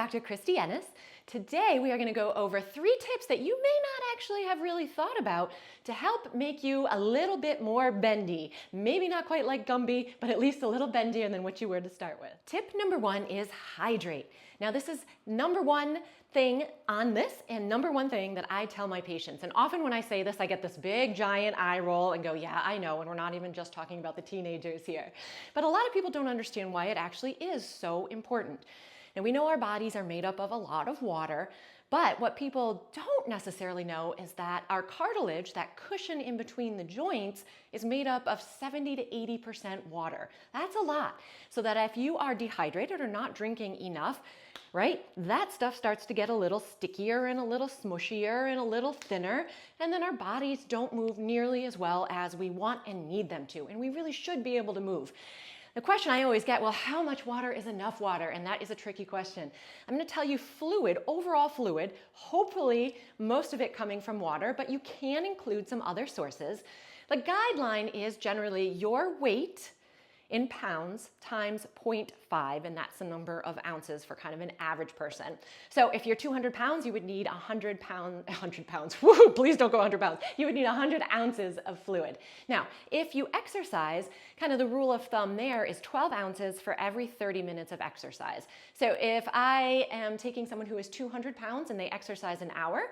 Dr. Christy Ennis. Today we are going to go over 3 tips that you may not actually have really thought about to help make you a little bit more bendy. Maybe not quite like Gumby, but at least a little bendier than what you were to start with. Tip number 1 is hydrate. Now this is number 1 thing on this and number 1 thing that I tell my patients. And often when I say this, I get this big giant eye roll and go, yeah, I know, and we're not even just talking about the teenagers here. But a lot of people don't understand why it actually is so important. And we know our bodies are made up of a lot of water, but what people don't necessarily know is that our cartilage, that cushion in between the joints, is made up of 70 to 80% water. That's a lot. So that if you are dehydrated or not drinking enough, right, that stuff starts to get a little stickier and a little smushier and a little thinner, and then our bodies don't move nearly as well as we want and need them to, and we really should be able to move. The question I always get, well, how much water is enough water? And that is a tricky question. I'm going to tell you fluid, overall fluid, hopefully most of it coming from water, but you can include some other sources. The guideline is generally your weight in pounds times 0.5, and that's the number of ounces for kind of an average person. So if you're 200 pounds, you would need 100 pounds, woo, please don't go 100 pounds. You would need 100 ounces of fluid. Now, if you exercise, kind of the rule of thumb there is 12 ounces for every 30 minutes of exercise. So if I am taking someone who is 200 pounds and they exercise an hour,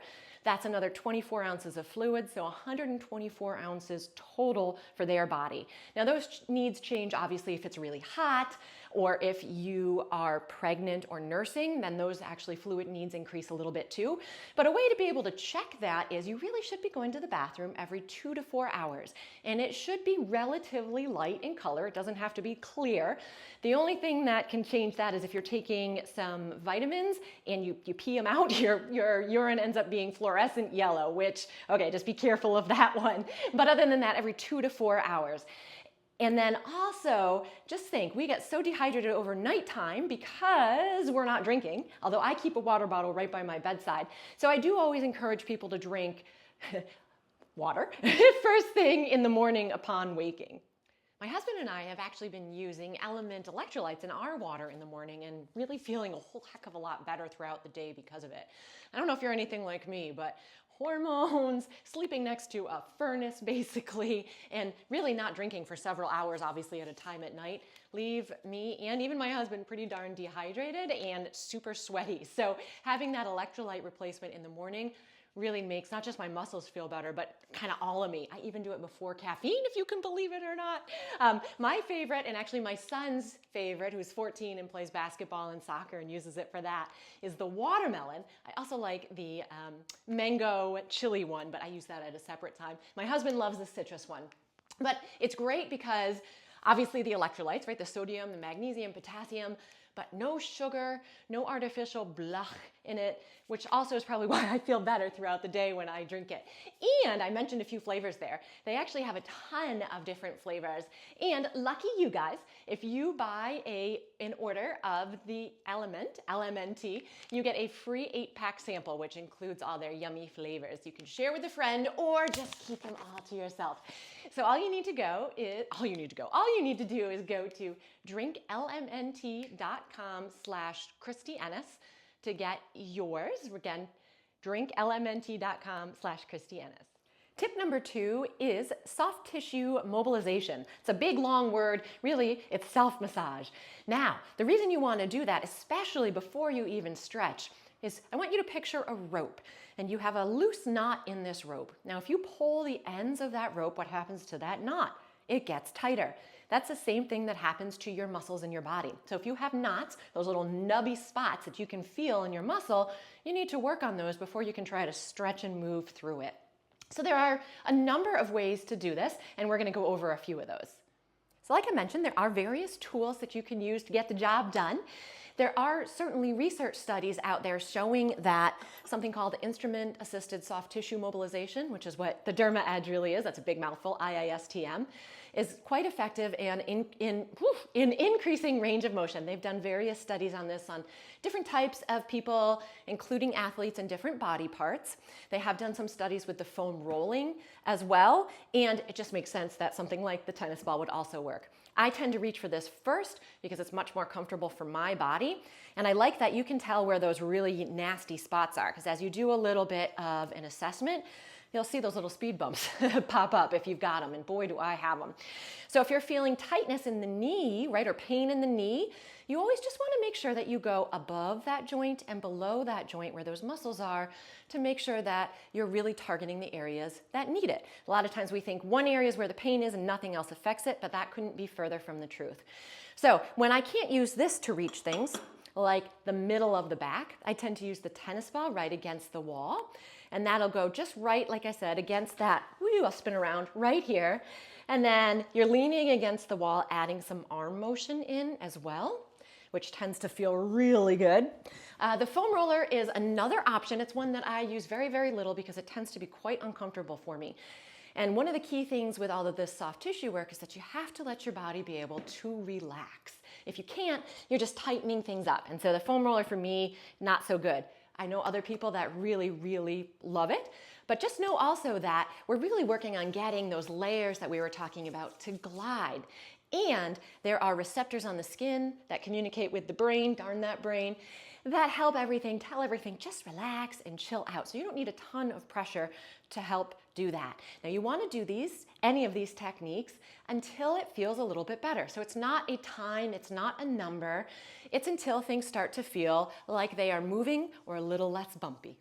that's another 24 ounces of fluid, so 124 ounces total for their body. Now those needs change obviously if it's really hot, or if you are pregnant or nursing, then those actually fluid needs increase a little bit too. But a way to be able to check that is you really should be going to the bathroom every 2 to 4 hours. And it should be relatively light in color. It doesn't have to be clear. The only thing that can change that is if you're taking some vitamins and you pee them out, your urine ends up being fluorescent yellow, which, okay, just be careful of that one. But other than that, every 2 to 4 hours. And then also, just think, we get so dehydrated over nighttime because we're not drinking, although I keep a water bottle right by my bedside. So I do always encourage people to drink water first thing in the morning upon waking. My husband and I have actually been using LMNT electrolytes in our water in the morning and really feeling a whole heck of a lot better throughout the day because of it. I don't know if you're anything like me, but hormones, sleeping next to a furnace basically, and really not drinking for several hours obviously at a time at night leave me and even my husband pretty darn dehydrated and super sweaty. So having that electrolyte replacement in the morning really makes not just my muscles feel better, but kind of all of me. I even do it before caffeine, if you can believe it or not. My favorite, and actually my son's favorite, who's 14 and plays basketball and soccer and uses it for that, is the watermelon. I also like the mango chili one, but I use that at a separate time. My husband loves the citrus one. But it's great because obviously the electrolytes, right? The sodium, the magnesium, potassium, but no sugar, no artificial blah in it, which also is probably why I feel better throughout the day when I drink it. And I mentioned a few flavors there. They actually have a ton of different flavors. And lucky you guys, if you buy an order of the LMNT, you get a free 8-pack sample, which includes all their yummy flavors. You can share with a friend or just keep them all to yourself. So all you need to do is go to drinklmnt.com/Christy Ennis to get yours. Again, drinklmnt.com/Christy Ennis. Tip number 2 is soft tissue mobilization. It's a big, long word. Really, it's self-massage. Now, the reason you want to do that, especially before you even stretch, is I want you to picture a rope, and you have a loose knot in this rope. Now, if you pull the ends of that rope, what happens to that knot? It gets tighter. That's the same thing that happens to your muscles in your body. So if you have knots, those little nubby spots that you can feel in your muscle, you need to work on those before you can try to stretch and move through it. So there are a number of ways to do this, and we're going to go over a few of those. So like I mentioned, there are various tools that you can use to get the job done. There are certainly research studies out there showing that something called instrument-assisted soft tissue mobilization, which is what the Derma Edge really is, that's a big mouthful, IISTM, is quite effective and in increasing range of motion. They've done various studies on this on different types of people, including athletes and different body parts. They have done some studies with the foam rolling as well, and it just makes sense that something like the tennis ball would also work. I tend to reach for this first because it's much more comfortable for my body. And I like that you can tell where those really nasty spots are, because as you do a little bit of an assessment, you'll see those little speed bumps pop up if you've got them, and boy, do I have them. So if you're feeling tightness in the knee, right, or pain in the knee, you always just want to make sure that you go above that joint and below that joint where those muscles are to make sure that you're really targeting the areas that need it. A lot of times we think one area is where the pain is and nothing else affects it, but that couldn't be further from the truth. So when I can't use this to reach things, like the middle of the back, I tend to use the tennis ball right against the wall. And that'll go just right, like I said, against that, woo, I'll spin around right here. And then you're leaning against the wall, adding some arm motion in as well, which tends to feel really good. The foam roller is another option. It's one that I use very, very little because it tends to be quite uncomfortable for me. And one of the key things with all of this soft tissue work is that you have to let your body be able to relax. If you can't, you're just tightening things up. And so the foam roller for me, not so good. I know other people that really, really love it, but just know also that we're really working on getting those layers that we were talking about to glide. And there are receptors on the skin that communicate with the brain, darn that brain, that help everything, tell everything, just relax and chill out. So you don't need a ton of pressure to help do that. Now you want to do any of these techniques until it feels a little bit better. So it's not a time, it's not a number, it's until things start to feel like they are moving or a little less bumpy.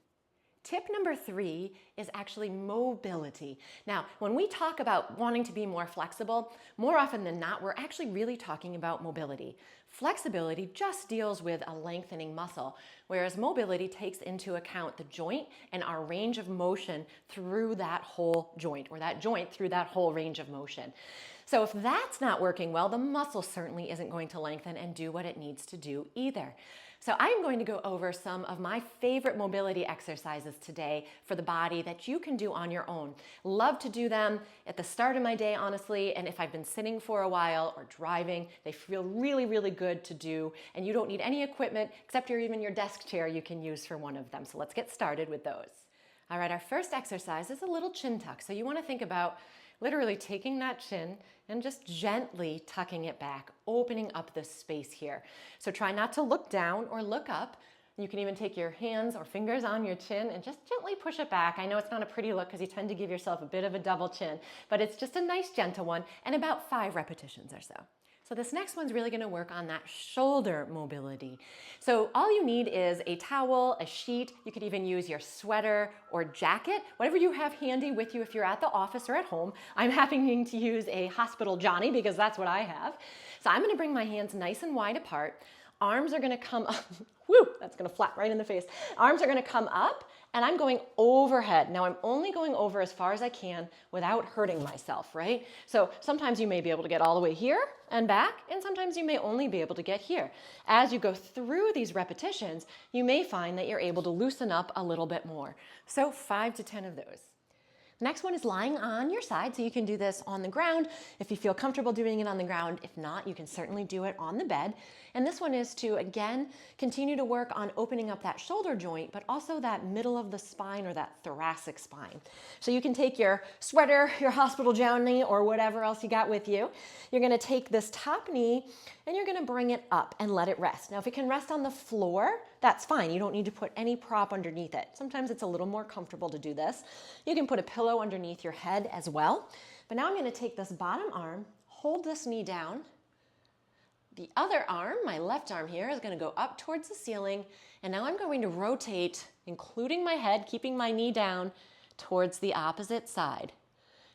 Tip number 3 is actually mobility. Now, when we talk about wanting to be more flexible, more often than not, we're actually really talking about mobility. Flexibility just deals with a lengthening muscle, whereas mobility takes into account the joint and our range of motion through that whole joint, or that joint through that whole range of motion. So if that's not working well, the muscle certainly isn't going to lengthen and do what it needs to do either. So I'm going to go over some of my favorite mobility exercises today for the body that you can do on your own. Love to do them at the start of my day, honestly, and if I've been sitting for a while or driving, they feel really, really good to do, and you don't need any equipment except even your desk chair you can use for one of them. So let's get started with those. All right, our first exercise is a little chin tuck. So you want to think about literally taking that chin and just gently tucking it back, opening up this space here. So try not to look down or look up. You can even take your hands or fingers on your chin and just gently push it back. I know it's not a pretty look because you tend to give yourself a bit of a double chin, but it's just a nice gentle one, and about 5 repetitions or so. So this next one's really going to work on that shoulder mobility. So all you need is a towel, a sheet. You could even use your sweater or jacket, whatever you have handy with you if you're at the office or at home. I'm happening to use a hospital Johnny because that's what I have. So I'm going to bring my hands nice and wide apart. Arms are going to come up. Woo, that's going to flap right in the face. Arms are going to come up, and I'm going overhead. Now I'm only going over as far as I can without hurting myself, right? So sometimes you may be able to get all the way here and back, and sometimes you may only be able to get here. As you go through these repetitions, you may find that you're able to loosen up a little bit more. So 5 to 10 of those. Next one is lying on your side, so you can do this on the ground if you feel comfortable doing it on the ground. If not, you can certainly do it on the bed. And this one is to, again, continue to work on opening up that shoulder joint, but also that middle of the spine or that thoracic spine. So you can take your sweater, your hospital Johnny, or whatever else you got with you. You're going to take this top knee and you're going to bring it up and let it rest. Now, if it can rest on the floor, that's fine. You don't need to put any prop underneath it. Sometimes it's a little more comfortable to do this. You can put a pillow underneath your head as well. But now I'm going to take this bottom arm, hold this knee down. The other arm, my left arm here, is going to go up towards the ceiling. And now I'm going to rotate, including my head, keeping my knee down towards the opposite side.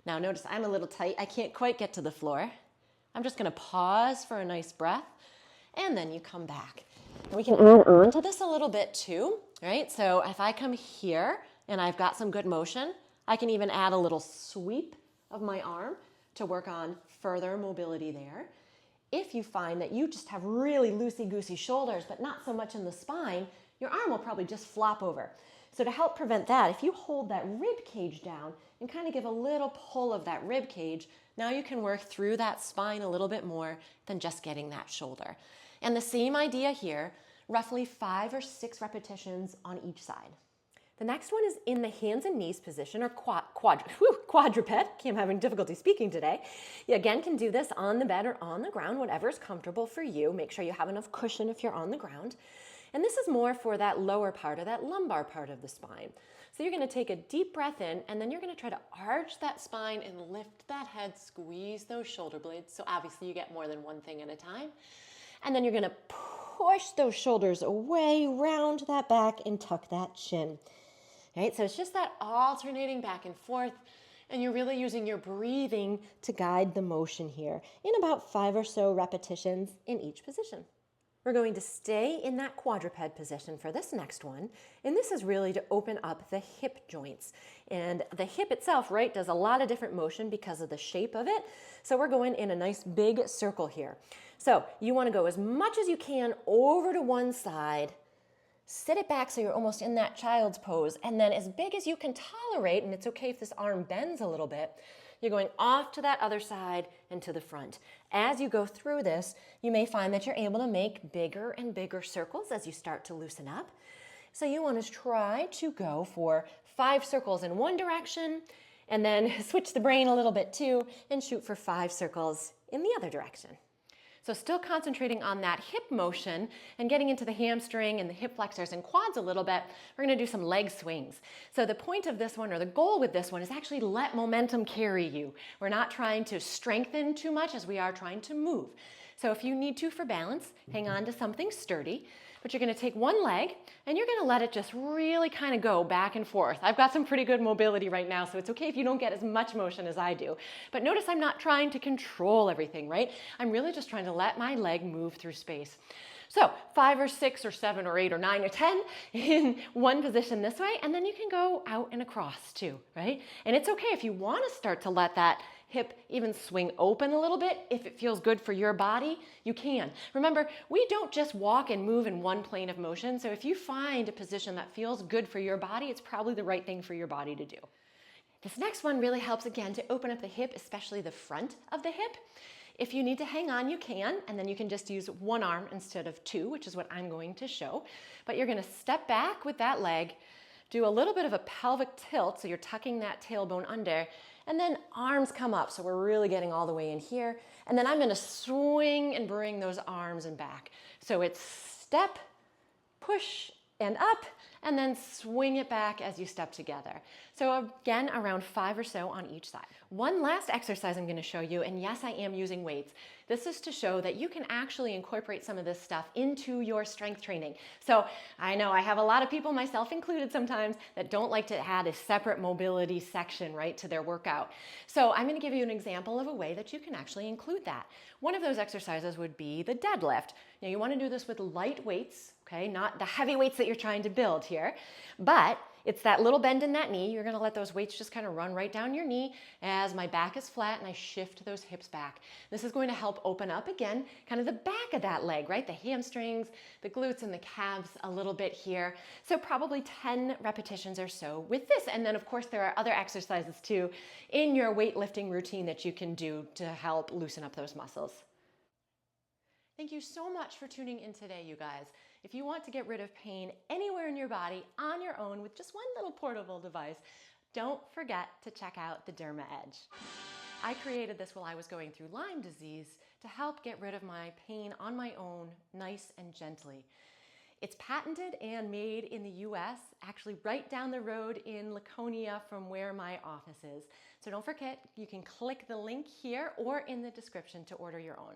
Now notice I'm a little tight. I can't quite get to the floor. I'm just going to pause for a nice breath, and then you come back. And we can add on to this a little bit too, right? So if I come here and I've got some good motion, I can even add a little sweep of my arm to work on further mobility there. If you find that you just have really loosey-goosey shoulders, but not so much in the spine, your arm will probably just flop over. So to help prevent that, if you hold that rib cage down and kind of give a little pull of that rib cage, now you can work through that spine a little bit more than just getting that shoulder. And the same idea here, roughly 5 or 6 repetitions on each side. The next one is in the hands and knees position, or quadruped. I'm having difficulty speaking today. You again can do this on the bed or on the ground, whatever is comfortable for you. Make sure you have enough cushion if you're on the ground. And this is more for that lower part, or that lumbar part of the spine. So you're going to take a deep breath in, and then you're going to try to arch that spine and lift that head, squeeze those shoulder blades. So obviously you get more than one thing at a time. And then you're going to push those shoulders away, round that back, and tuck that chin. Right? So it's just that alternating back and forth, and you're really using your breathing to guide the motion here in about 5 or so repetitions in each position. We're going to stay in that quadruped position for this next one, and this is really to open up the hip joints. And the hip itself, right, does a lot of different motion because of the shape of it. So we're going in a nice big circle here. So you want to go as much as you can over to one side, sit it back so you're almost in that child's pose, and then as big as you can tolerate, and it's okay if this arm bends a little bit, you're going off to that other side and to the front. As you go through this, you may find that you're able to make bigger and bigger circles as you start to loosen up. So you want to try to go for 5 circles in one direction, and then switch the brain a little bit too, and shoot for 5 circles in the other direction. So still concentrating on that hip motion and getting into the hamstring and the hip flexors and quads a little bit, we're going to do some leg swings. So the point of this one, or the goal with this one, is actually let momentum carry you. We're not trying to strengthen too much as we are trying to move. So if you need to for balance, hang on to something sturdy. But you're going to take one leg and you're going to let it just really kind of go back and forth. I've got some pretty good mobility right now, so it's okay if you don't get as much motion as I do. But notice I'm not trying to control everything, right? I'm really just trying to let my leg move through space. So 5 or 6 or 7 or 8 or 9 or 10 in one position this way, and then you can go out and across too, right? And it's okay if you want to start to let that hip even swing open a little bit. If it feels good for your body, you can. Remember, we don't just walk and move in one plane of motion, so if you find a position that feels good for your body, it's probably the right thing for your body to do. This next one really helps, again, to open up the hip, especially the front of the hip. If you need to hang on, you can, and then you can just use one arm instead of 2, which is what I'm going to show. But you're going to step back with that leg, do a little bit of a pelvic tilt, so you're tucking that tailbone under, and then arms come up, so we're really getting all the way in here. And then I'm going to swing and bring those arms and back. So it's step, push, and up, and then swing it back as you step together. So again, around 5 or so on each side. One last exercise I'm going to show you, and yes, I am using weights. This is to show that you can actually incorporate some of this stuff into your strength training. So I know I have a lot of people, myself included sometimes, that don't like to add a separate mobility section, right, to their workout. So I'm going to give you an example of a way that you can actually include that. One of those exercises would be the deadlift. Now you want to do this with light weights, okay, not the heavy weights that you're trying to build here, but it's that little bend in that knee. You're going to let those weights just kind of run right down your knee as my back is flat and I shift those hips back. This is going to help open up, again, kind of the back of that leg, right? The hamstrings, the glutes, and the calves a little bit here. So probably 10 repetitions or so with this. And then, of course, there are other exercises too in your weightlifting routine that you can do to help loosen up those muscles. Thank you so much for tuning in today, you guys. If you want to get rid of pain anywhere in your body on your own with just one little portable device, don't forget to check out the Derma Edge. I created this while I was going through Lyme disease to help get rid of my pain on my own, nice and gently. It's patented and made in the US, actually right down the road in Laconia from where my office is. So don't forget, you can click the link here or in the description to order your own.